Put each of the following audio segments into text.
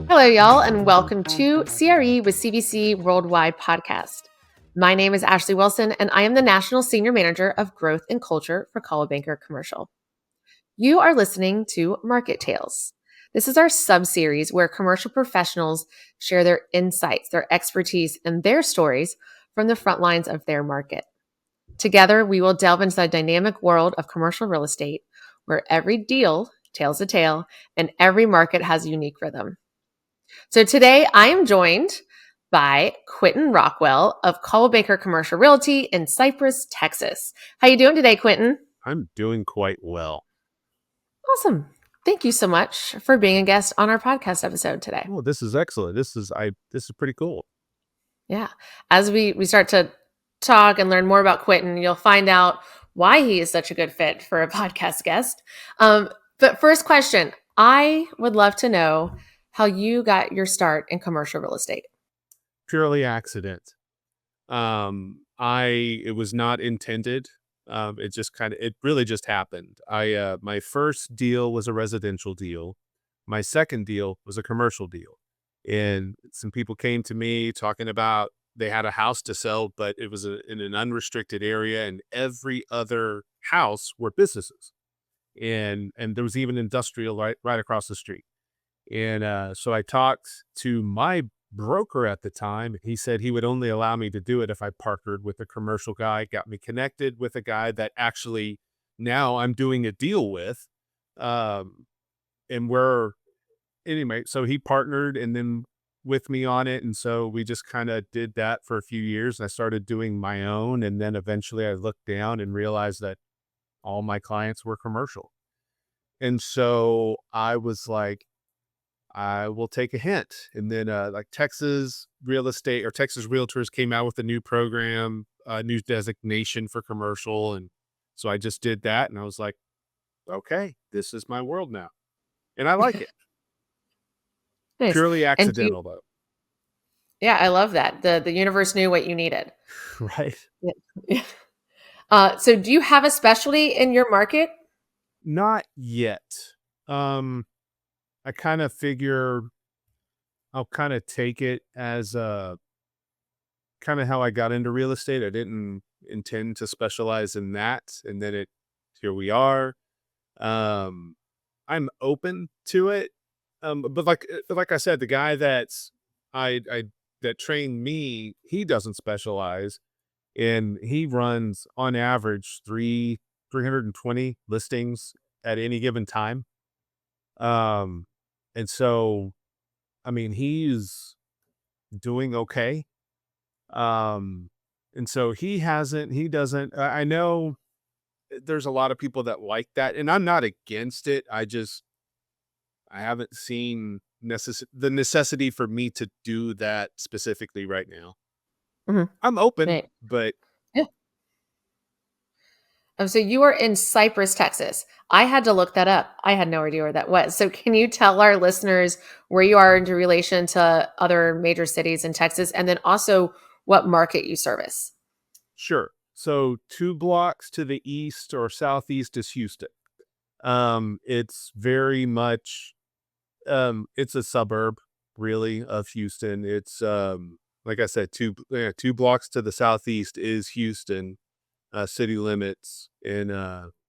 Hello, y'all, and welcome to CRE with CBC Worldwide podcast. My name is Ashley Wilson, and I am the National Senior Manager of Growth and Culture for Coldwell Banker Commercial. You are listening to Market Tales. This is our sub-series where commercial professionals share their insights, their expertise, and their stories from the front lines of their market. Together, we will delve into the dynamic world of commercial real estate, where every deal tells a tale and every market has a unique rhythm. So today I am joined by Quenton Rockwell of Coldwell Banker Commercial Realty in Cypress, Texas. How you doing today, Quenton? I'm doing quite well. Awesome. Thank you so much for being a guest on our podcast episode today. Well, this is excellent. This is pretty cool. Yeah. As we start to talk and learn more about Quenton, you'll find out why he is such a good fit for a podcast guest. But first question, I would love to know how you got your start in commercial real estate. Purely accident. It was not intended. It really just happened. My first deal was a residential deal. My second deal was a commercial deal. And some people came to me talking about they had a house to sell, but it was in an unrestricted area, and every other house were businesses. And there was even industrial right across the street. And so I talked to my broker at the time. He said he would only allow me to do it if I partnered with a commercial guy, got me connected with a guy that actually now I'm doing a deal with. So he partnered and then with me on it. And so we just kind of did that for a few years. And I started doing my own. And then eventually I looked down and realized that all my clients were commercial. And so I was like, I will take a hint. And then like Texas real estate or Texas realtors came out with a new program, new designation for commercial. And so I just did that. And I was like, okay, this is my world now. And I like it. Nice. Purely accidental though. Yeah, I love that. The universe knew what you needed. Right. Yeah. So do you have a specialty in your market? Not yet. I kind of figure I'll kind of take it as kind of how I got into real estate. I didn't intend to specialize in that. And then here we are. I'm open to it. But like I said, the guy that trained me, he doesn't specialize, and he runs on average 320 listings at any given time. And so, I mean, he's doing okay. And so he doesn't, I know there's a lot of people that like that, and I'm not against it. I haven't seen the necessity for me to do that specifically right now. Mm-hmm. I'm open, Right. but yeah. So you are in Cypress, Texas. I had to look that up. I had no idea where that was. So can you tell our listeners where you are in relation to other major cities in Texas, and then also what market you service? Sure. So 2 blocks to the east or southeast is Houston. It's very much, it's a suburb really of Houston. It's, like I said, 2 blocks to the southeast is Houston, city limits. And,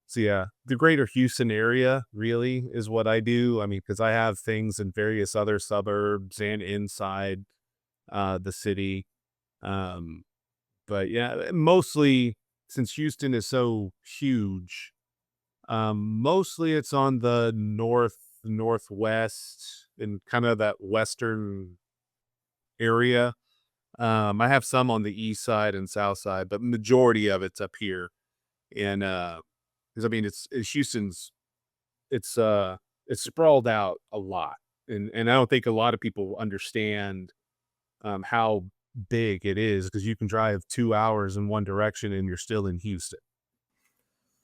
so yeah, the greater Houston area really is what I do. I mean, because I have things in various other suburbs and inside, the city. But yeah, mostly since Houston is so huge, mostly it's on the northwest and kind of that western area. I have some on the east side and south side, but majority of it's up here. And because I mean, it's Houston's, it's sprawled out a lot, and I don't think a lot of people understand how big it is, because you can drive 2 hours in one direction and you're still in Houston.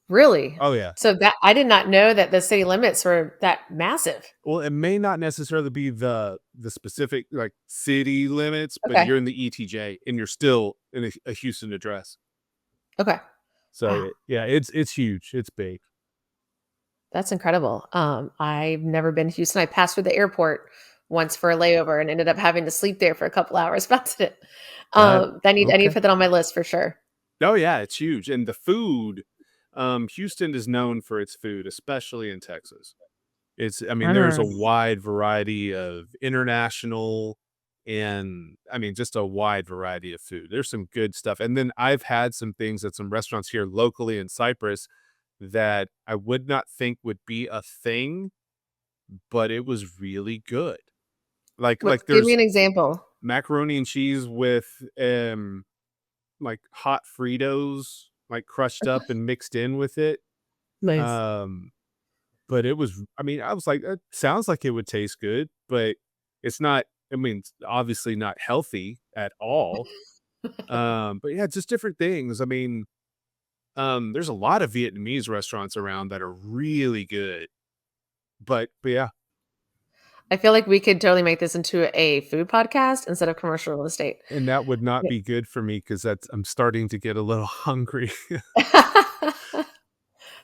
Really? Oh yeah. So that I did not know that the city limits were that massive. Well, it may not necessarily be the specific like city limits, but Okay. you're in the ETJ and you're still in a Houston address. Okay. So Wow. yeah, it's huge. It's big. That's incredible. I've never been to Houston. I passed through the airport once for a layover and ended up having to sleep there for a couple hours. That's it. That I need to okay. put that on my list for sure. Oh, yeah, it's huge, and the food, Houston is known for its food, especially in Texas. I mean, there's a Mm. wide variety of international and, I mean, just a wide variety of food. There's some good stuff, and then I've had some things at some restaurants here locally in Cypress that I would not think would be a thing, but it was really good. What? Give me there's an example. macaroni and cheese with, like, hot Fritos, like, crushed up and mixed in with it. Nice. Um, but it was I mean, I was like, "It sounds like it would taste good," but it's not I mean, it's obviously not healthy at all. But yeah, just different things. I mean, there's a lot of Vietnamese restaurants around that are really good. But yeah, I feel like we could totally make this into a food podcast instead of commercial real estate. and that would not Yeah. be good for me because that's I'm starting to get a little hungry.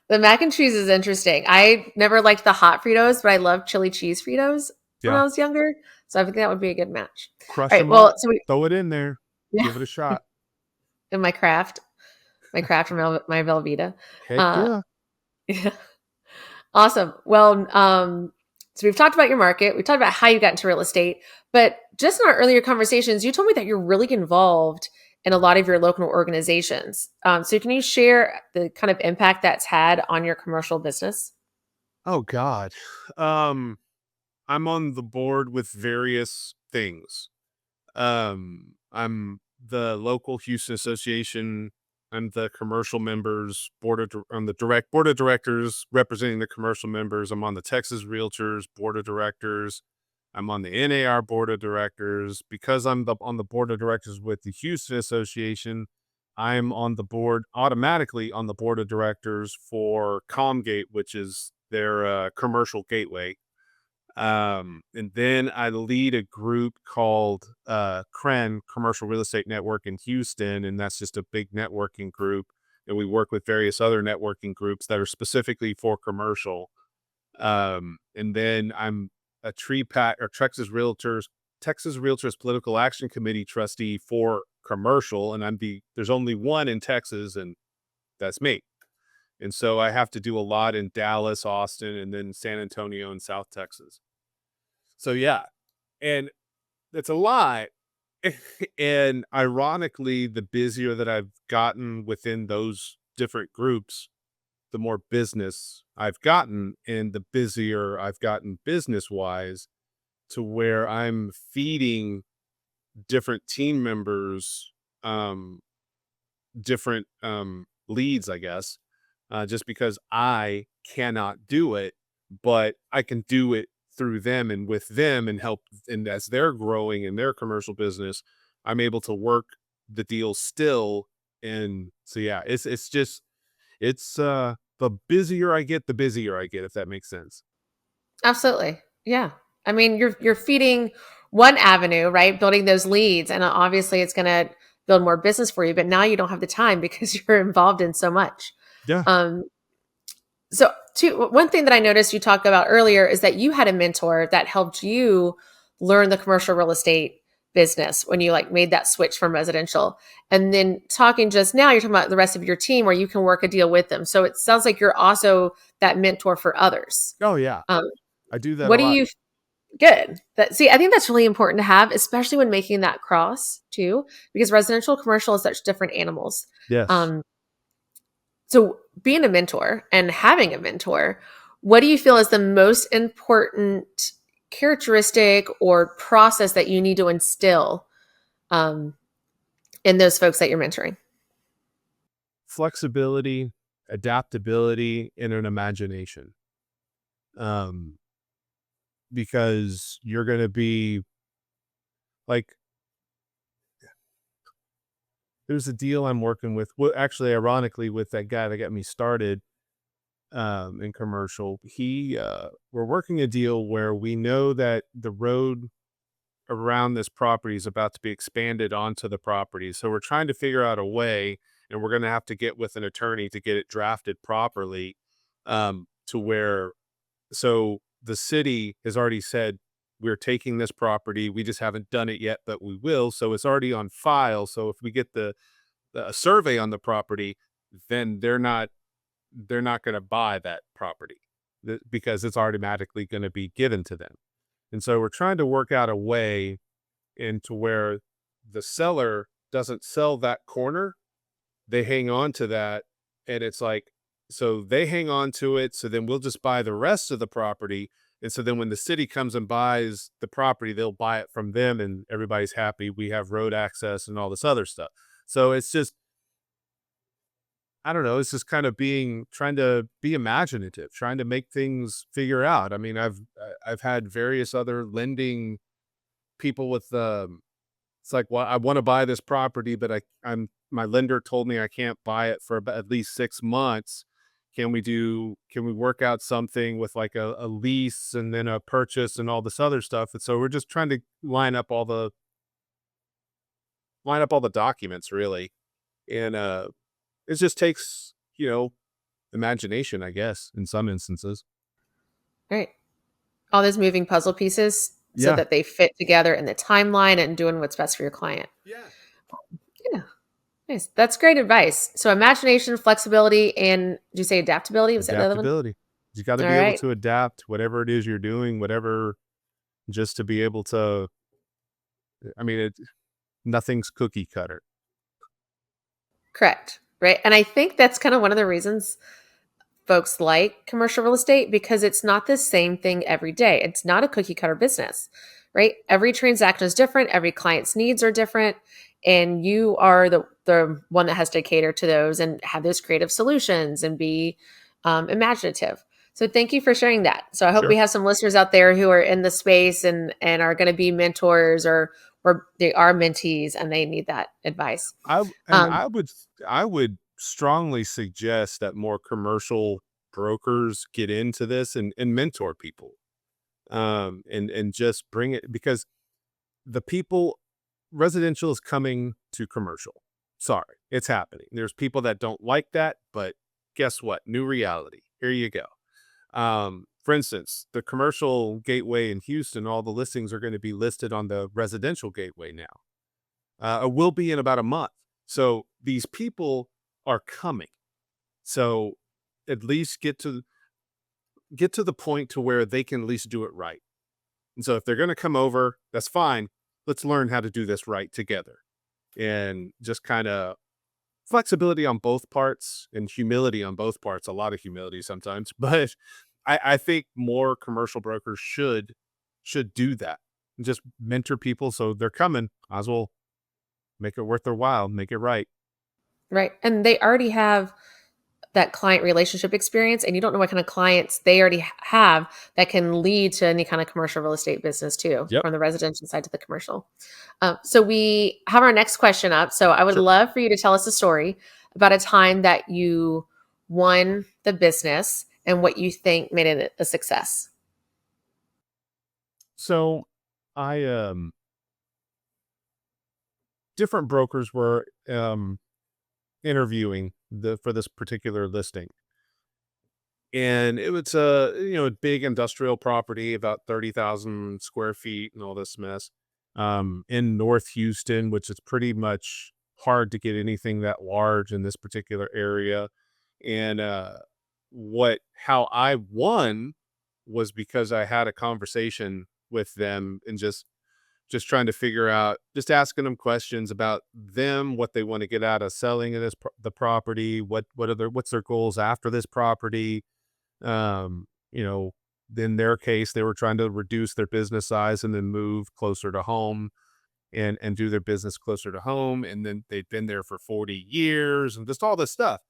The mac and cheese is interesting. I never liked the hot Fritos, but I love chili cheese Fritos when Yeah, I was younger. So I think that would be a good match. crush All right. them Well, up, so we throw it in there, yeah, give it a shot. in my craft from my Velveeta. Heck Uh, yeah. yeah. Awesome. Well, so we've talked about your market. We talked about how you got into real estate, but just in our earlier conversations, you told me that you're really involved in a lot of your local organizations. So can you share the kind of impact that's had on your commercial business? Oh god. Um, I'm on the board with various things. I'm the local Houston Association. I'm the commercial members I'm the direct board of directors representing the commercial members. I'm on the Texas Realtors board of directors. I'm on the NAR board of directors. Because on the board of directors with the Houston Association, I'm on the board automatically on the board of directors for Comgate, which is their commercial gateway. And then I lead a group called CREN, Commercial Real Estate Network in Houston, and that's just a big networking group. And we work with various other networking groups that are specifically for commercial. And then I'm a tree pat or Texas Realtors Political Action Committee trustee for commercial, and there's only one in Texas, and that's me. And so I have to do a lot in Dallas, Austin, and then San Antonio and South Texas. So yeah, and it's a lot. And ironically, the busier that I've gotten within those different groups, the more business I've gotten, and the busier I've gotten business wise, to where I'm feeding different team members um, different leads, I guess, just because I cannot do it, but I can do it through them and with them and help. And as they're growing in their commercial business, I'm able to work the deal still. And so, yeah, it's just, the busier I get, the busier I get, if that makes sense. Absolutely. Yeah. I mean, you're feeding one avenue, right? Building those leads, and obviously it's going to build more business for you. But now you don't have the time because you're involved in so much. Yeah. Um, so, one thing that I noticed you talked about earlier is that you had a mentor that helped you learn the commercial real estate business when you like made that switch from residential. And then talking just now, you're talking about the rest of your team where you can work a deal with them. So it sounds like you're also that mentor for others. Oh, yeah. Um, I do that a what do lot. you Good. I think that's really important to have, especially when making that cross too, because residential commercial is such different animals. Yes. Um, so being a mentor and having a mentor, what do you feel is the most important characteristic or process that you need to instill um, in those folks that you're mentoring? Flexibility, adaptability, and an imagination. Um, because you're going to be like, there's a deal I'm working with. Well, actually, ironically, with that guy that got me started in commercial. We're working a deal where we know that the road around this property is about to be expanded onto the property. So we're trying to figure out a way, and we're going to have to get with an attorney to get it drafted properly. to where, so the city has already said, we're taking this property. We just haven't done it yet, but we will. So it's already on file. So if we get a survey on the property, then they're not going to buy that property because it's automatically going to be given to them. And so we're trying to work out a way into where the seller doesn't sell that corner. They hang on to that. And it's like, so they hang on to it. So then we'll just buy the rest of the property. And so then when the city comes and buys the property, they'll buy it from them and everybody's happy. We have road access and all this other stuff. So it's just, I don't know, it's just kind of trying to be imaginative, trying to make things figure out. I mean, I've had various other lending people with, it's like, well, I want to buy this property, but my lender told me I can't buy it for about at least 6 months. Can we work out something with like a lease and then a purchase and all this other stuff? And so we're just trying to line up all the documents really. And it just takes, imagination, I guess, in some instances. Right. All those moving puzzle pieces so Yeah. that they fit together in the timeline and doing what's best for your client. Yeah. Yeah. Nice. That's great advice. So imagination, flexibility, and did you say adaptability? Was that the other one? Adaptability. You got to All be able right. to adapt whatever it is you're doing, whatever, just to be able to, I mean, nothing's cookie cutter. Correct. Right. And I think that's kind of one of the reasons folks like commercial real estate because it's not the same thing every day. It's not a cookie cutter business, right? Every transaction is different, every client's needs are different, and you are the one that has to cater to those and have those creative solutions and be imaginative. So thank you for sharing that. So I hope we Sure. have some listeners out there who are in the space and are going to be mentors or they are mentees and they need that advice. And Um, I would strongly suggest that more commercial brokers get into this and mentor people. And just bring it, because the people, residential is coming to commercial. Sorry, it's happening. There's people that don't like that, but guess what? New reality. Here you go. For instance, the commercial gateway in Houston, all the listings are going to be listed on the residential gateway now. It will be in about a month. So these people are coming. So at least get to the point to where they can at least do it right. And so if they're going to come over, that's fine. Let's learn how to do this right together. And just kind of flexibility on both parts and humility on both parts. A lot of humility sometimes, but I think more commercial brokers should do that. Just mentor people so they're coming. As well make it worth their while, make it right. right. And they already have that client relationship experience and you don't know what kind of clients they already have that can lead to any kind of commercial real estate business too, Yep. from the residential side to the commercial. So we have our next question up. So I would Sure. love for you to tell us a story about a time that you won the business and what you think made it a success. So I different brokers were interviewing for this particular listing. And it was a big industrial property, about 30,000 square feet and all this mess. In North Houston, which is pretty much hard to get anything that large in this particular area. And what how I won was because I had a conversation with them and just trying to figure out, just asking them questions about them, what they want to get out of selling the property, what's their goals after this property. um, you know, in their case, they were trying to reduce their business size and then move closer to home and do their business closer to home. And then they'd been there for 40 years and just all this stuff.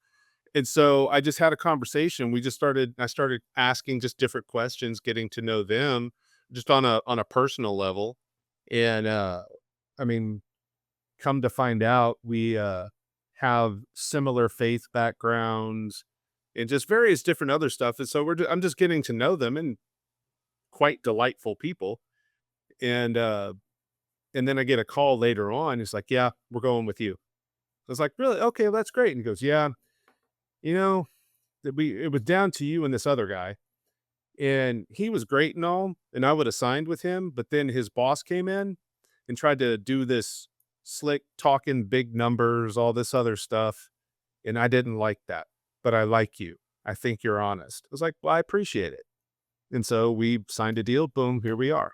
And so I just had a conversation. I started asking just different questions, getting to know them just on a personal level. And I mean, come to find out, we have similar faith backgrounds and just various different other stuff. And so I'm just getting to know them, and quite delightful people. And and then I get a call later on. It's like, yeah, we're going with you. I was like, really? Okay, well, that's great. And he goes, yeah, you know, it was down to you and this other guy, and he was great and all, and I would have signed with him, but then his boss came in and tried to do this slick talking big numbers, all this other stuff, and I didn't like that. But I like you. I think you're honest. I was like, well, I appreciate it. And so we signed a deal. Boom, here we are.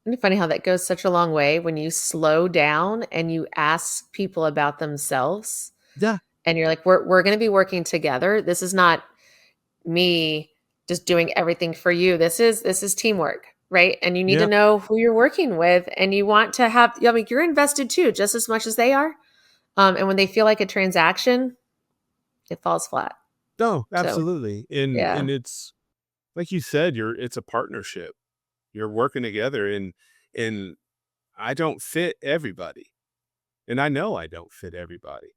Isn't it funny how that goes such a long way when you slow down and you ask people about themselves Yeah. and you're like, we're going to be working together. This is not me just doing everything for you. This is teamwork, right? And you need to Yeah. know who you're working with, and you want to have. I mean, you're invested too, just as much as they are. And when they feel like a transaction, it falls flat. No, So absolutely. And yeah, it's like you said, it's a partnership. You're working together, and I don't fit everybody. And I know I don't fit everybody.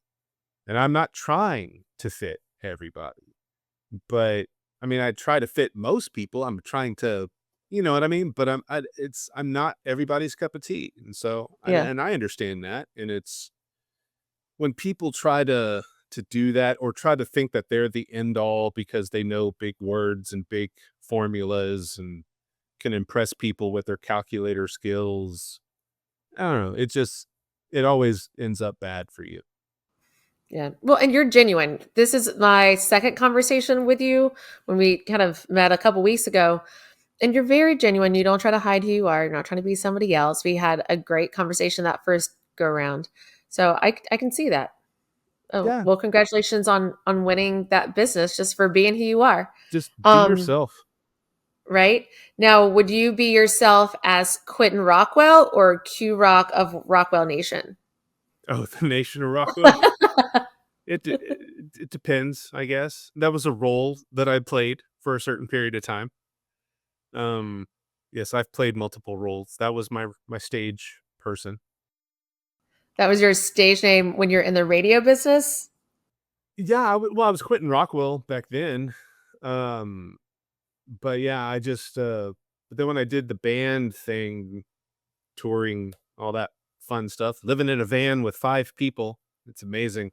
And I'm not trying to fit everybody. But I mean, I try to fit most people. I'm trying to, you know what I mean? But I'm not everybody's cup of tea. And so yeah, and I understand that. And it's when people try to do that or try to think that they're the end all because they know big words and big formulas and can impress people with their calculator skills. I don't know. It always ends up bad for you. yeah. Well, and you're genuine. This is my second conversation with you when we kind of met a couple weeks ago. And you're very genuine. You don't try to hide who you are. You're not trying to be somebody else. We had a great conversation that first go around. So I can see that. Oh, Yeah. well, congratulations on winning that business just for being who you are. Just be Um, yourself. right? Now, would you be yourself as Quenton Rockwell or Q Rock of Rockwell Nation? Oh, the Nation of Rockwell. It depends, I guess. That was a role that I played for a certain period of time. Um, yes, I've played multiple roles. That was my stage person. That was your stage name when you're in the radio business? Yeah, well, I was Quentin Rockwell back then. Um, but yeah, but then when I did the band thing, touring, all that fun stuff, living in a van with 5 people, it's amazing.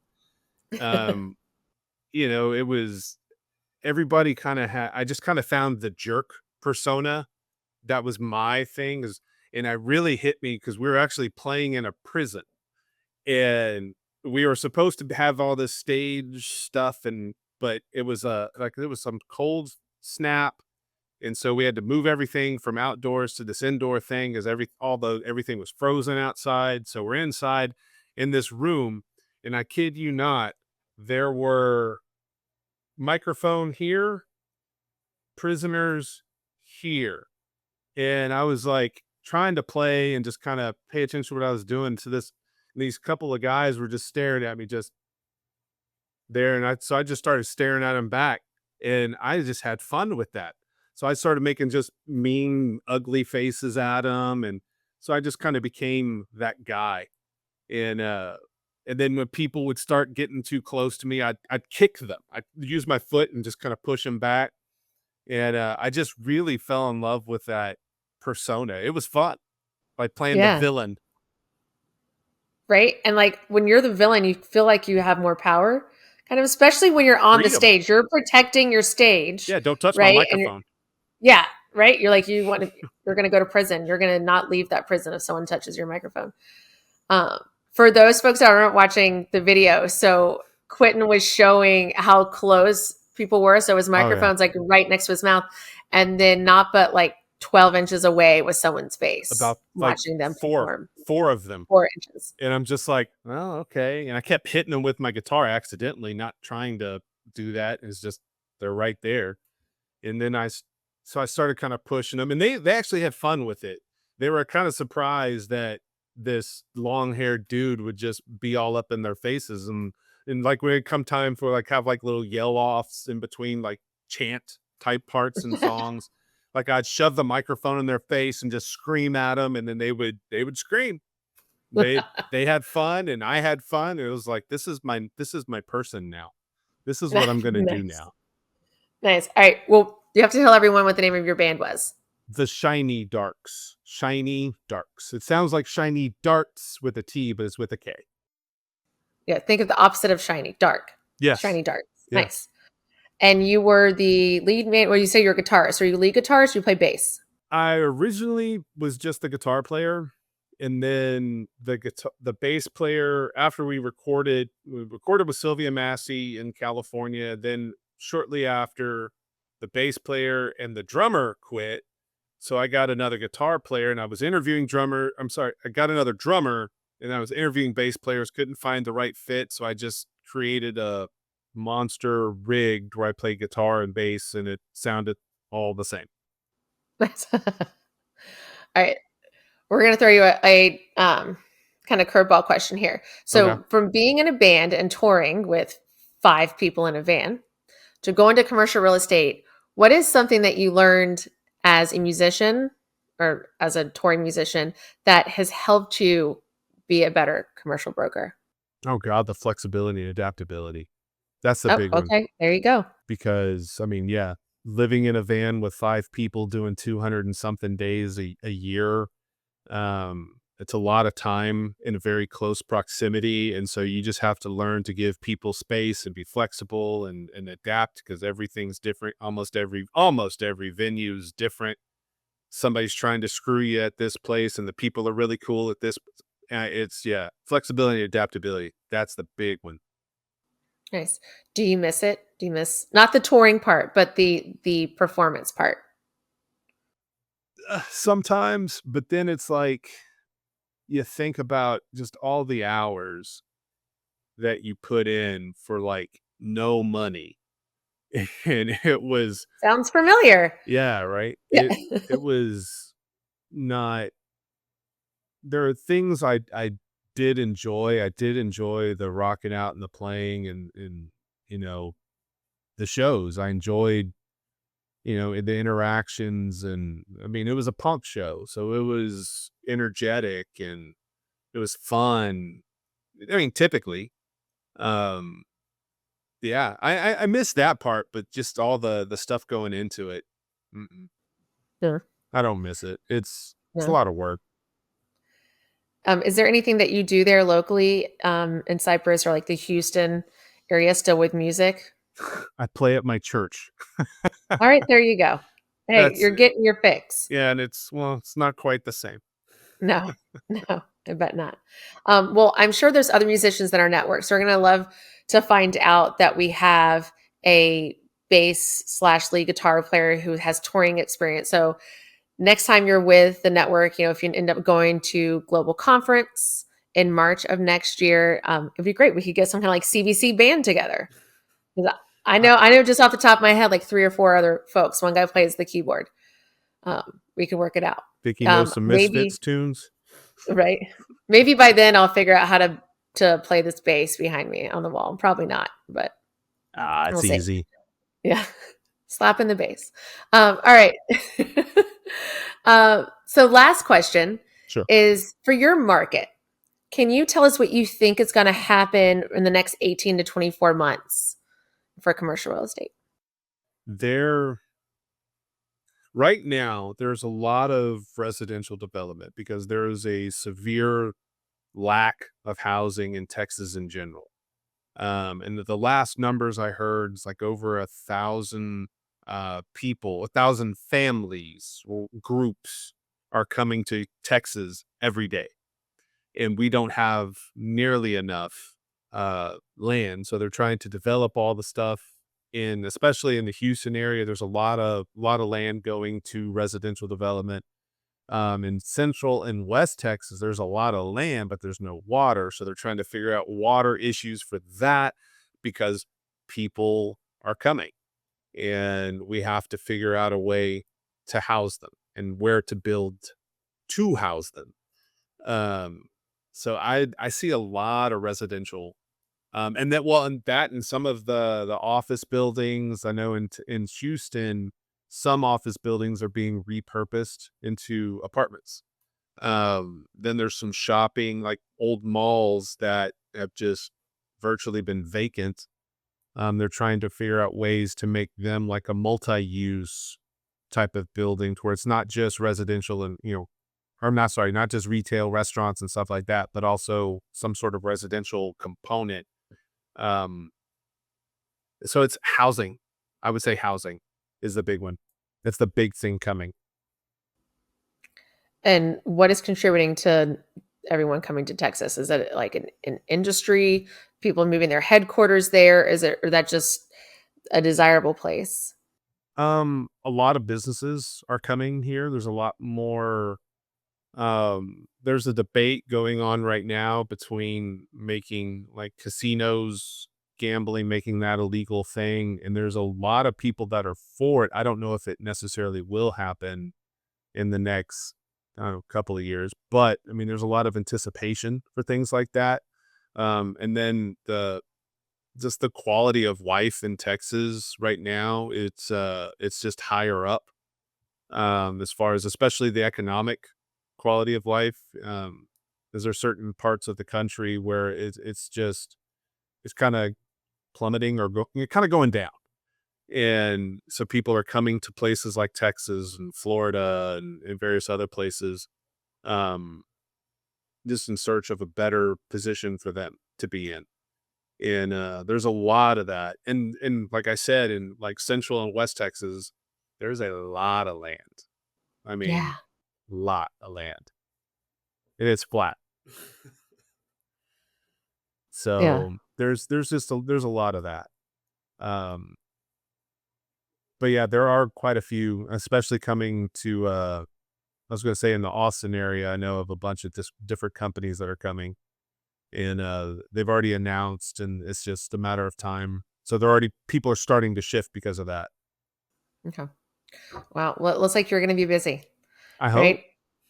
Um, it was everybody kinda had I just kinda found the jerk persona. That was my thing is and it really hit me because we were actually playing in a prison, and we were supposed to have all this stage stuff but it was, like, it was some cold snap, and so we had to move everything from outdoors to this indoor thing as everything was frozen outside, so we're inside in this room, and I kid you not, there were microphone here, prisoners here. And I was like trying to play and just kind of pay attention to what I was doing to this. And these couple of guys were just staring at me just there. So I just started staring at them back and I just had fun with that. So I started making just mean, ugly faces at them. And so I just kind of became that guy. And, and then when people would start getting too close to me, I'd kick them. I'd use my foot and just kind of push them back. And, I just really fell in love with that persona. It was fun, like playing the Yeah. villain. Right? And like when you're the villain, you feel like you have more power, kind of, especially when you're on the Freedom. stage. You're protecting your stage, Yeah, don't touch my right? And microphone. yeah, right? You're like, you're going to go to prison. You're going to not leave that prison if someone touches your microphone. Um, for those folks that aren't watching the video, so Quentin was showing how close people were. So his Oh, yeah. microphone's like right next to his mouth, and then not but like 12 inches away was someone's face About, like, watching them 4 perform. 4 of them, 4 inches. and I'm just like, "Oh, okay," and I kept hitting them with my guitar accidentally, not trying to do that. It's just they're right there. And then so I started kind of pushing them, and they actually had fun with it. They were kind of surprised that this long-haired dude would just be all up in their faces, and like when it come time for like have like little yell offs in between like chant type parts and songs, like I'd shove the microphone in their face and just scream at them, and then they would scream. They had fun, and I had fun. It was like this is my person now. This is what I'm gonna do Nice. now. Nice. All right. Well, you have to tell everyone what the name of your band was. The Shiny Darks. Shiny Darks. It sounds like shiny darts with a T, but it's with a K. Yeah. Think of the opposite of shiny, dark. Yes. Shiny darks. Yeah. Nice. And you were the lead man, well, you say you're a guitarist. Are you lead guitarist or you play bass? I originally was just the guitar player, and then the bass player, after we recorded with Sylvia Massey in California, then shortly after, the bass player and the drummer quit, so I got another guitar player, and I was interviewing drummer I'm sorry, I got another drummer, and I was interviewing bass players, couldn't find the right fit, so I just created a monster rig where I play guitar and bass, and it sounded all the same. All right. We're going to throw you a kind of curveball question here. Okay. So, from being in a band and touring with 5 people in a van to go into commercial real estate, what is something that you learned as a musician or as a touring musician that has helped you be a better commercial broker? Oh god, the flexibility and adaptability. That's the Oh, big one okay. There you go. because, I mean, yeah, living in a van with 5 people doing 200 and something days a year, it's a lot of time in a very close proximity, and so you just have to learn to give people space and be flexible and adapt because everything's different. Almost every venue is different. Somebody's trying to screw you at this place, and the people are really cool at this. It's yeah, flexibility, adaptability. That's the big one. Nice. Do you miss it? Do you miss not the touring part, but the performance part? Sometimes, but then it's like you think about just all the hours that you put in for like no money. And it was, Sounds familiar. yeah, right. Yeah. It was not, there are things I did enjoy. I did enjoy the rocking out and the playing and you know, the shows. I enjoyed, the interactions, and I mean it was a punk show, so it was energetic and it was fun. I mean, typically. Um yeah, I miss that part, but just all the stuff going into it. Mm-mm, Yeah. I don't miss it. It's a Yeah. lot of work. Is there anything that you do there locally in Cypress or like the Houston area still with music? I play at my church. All right, there you go. Hey, That's you're getting your fix. yeah, and it's not quite the same. No, no, I bet not. Well, I'm sure there's other musicians in our network, so we're gonna love to find out that we have a bass slash lead guitar player who has touring experience. So next time you're with the network, if you end up going to global conference in March of next year, it'd be great. We could get some kind of like CVC band together. 'Cause I I know just off the top of my head, like 3 or 4 other folks. One guy plays the keyboard. We can work it out. think he knows some Maybe Misfits tunes. right. Maybe by then I'll figure out how to play this bass behind me on the wall. Probably not, but Ah, we'll it's see. easy. Yeah, slapping the bass. All right. So last question Sure. is for your market. Can you tell us what you think is going to happen in the next 18 to 24 months for commercial real estate? There right now, there's a lot of residential development because there is a severe lack of housing in Texas in general. And the last numbers I heard is like over 1,000 people, 1,000 families or groups are coming to Texas every day. And we don't have nearly enough land. So they're trying to develop all the stuff especially in the Houston area. There's a lot of land going to residential development. In Central and West Texas, there's a lot of land, but there's no water. So they're trying to figure out water issues for that because people are coming and we have to figure out a way to house them and where to build to house them. Um, so I see a lot of residential, and some of the office buildings. I know in Houston, some office buildings are being repurposed into apartments. Then there's some shopping, like old malls that have just virtually been vacant. They're trying to figure out ways to make them like a multi-use type of building to where it's not just residential and, or I'm not sorry, not just retail, restaurants and stuff like that, but also some sort of residential component. Um, so it's housing. I would say housing is the big one. That's the big thing coming. And what is contributing to everyone coming to Texas? Is it like an industry, people moving their headquarters there? Is it, or that just a desirable place? A lot of businesses are coming here. There's a lot more. There's a debate going on right now between making like casinos, gambling, making that a legal thing. And there's a lot of people that are for it. I don't know if it necessarily will happen in the next, I don't know, couple of years, but I mean, there's a lot of anticipation for things like that. And then just the quality of life in Texas right now, it's just higher up, as far as especially the economic quality of life. Is there certain parts of the country where it's kind of plummeting or kind of going down, and so people are coming to places like Texas and Florida and various other places, um, just in search of a better position for them to be in. And there's a lot of that, and like I said, in like Central and West Texas, there's a lot of land. I Yeah. mean, lot of land, and it's flat. Yeah. So there's a lot of that. Um, but yeah, there are quite a few, especially coming to. I was going to say in the Austin area, I know of a bunch of different companies that are coming, and they've already announced, and it's just a matter of time. So people are starting to shift because of that. Okay. Wow. Well, it looks like you're going to be busy, I hope. right?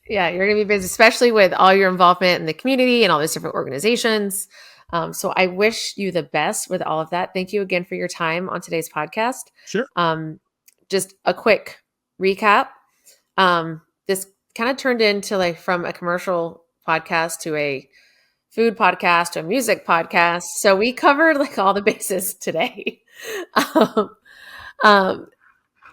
Yeah, you're going to be busy, especially with all your involvement in the community and all these different organizations. So I wish you the best with all of that. Thank you again for your time on today's podcast. Sure. Just a quick recap. This kind of turned into like from a commercial podcast to a food podcast to a music podcast. So we covered like all the bases today. um, um,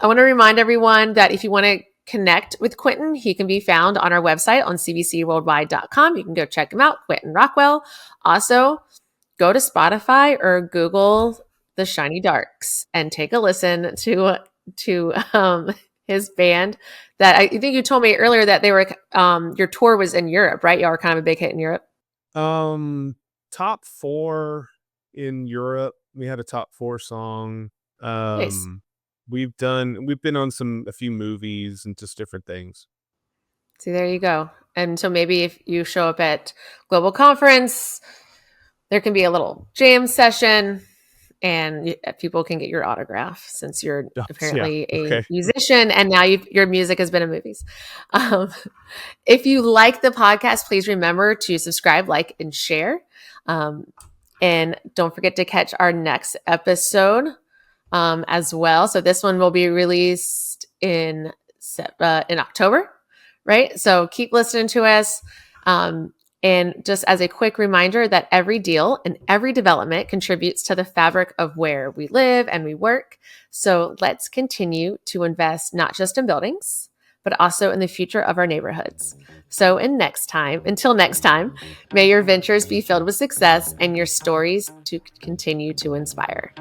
I want to remind everyone that if you want to connect with Quenton, he can be found on our website on cbcworldwide.com. You can go check him out, Quenton Rockwell. Also, go to Spotify or Google the Shiny Darks and take a listen to his band. That I think you told me earlier that they were your tour was in Europe, right? Y'all were kind of a big hit in Europe. Um, Top 4 in Europe. We had a top 4 song. Nice. We've been on a few movies and just different things. See, there you go. And so maybe if you show up at Global Conference, there can be a little jam session and people can get your autograph since you're Yeah. apparently a Okay. musician and now your music has been in movies. Um, if you like the podcast, please remember to subscribe, like, and share. Um, and don't forget to catch our next episode as well. So this one will be released in October, right? So keep listening to us. And just as a quick reminder that every deal and every development contributes to the fabric of where we live and we work. So let's continue to invest not just in buildings, but also in the future of our neighborhoods. So until next time, may your ventures be filled with success and your stories to continue to inspire.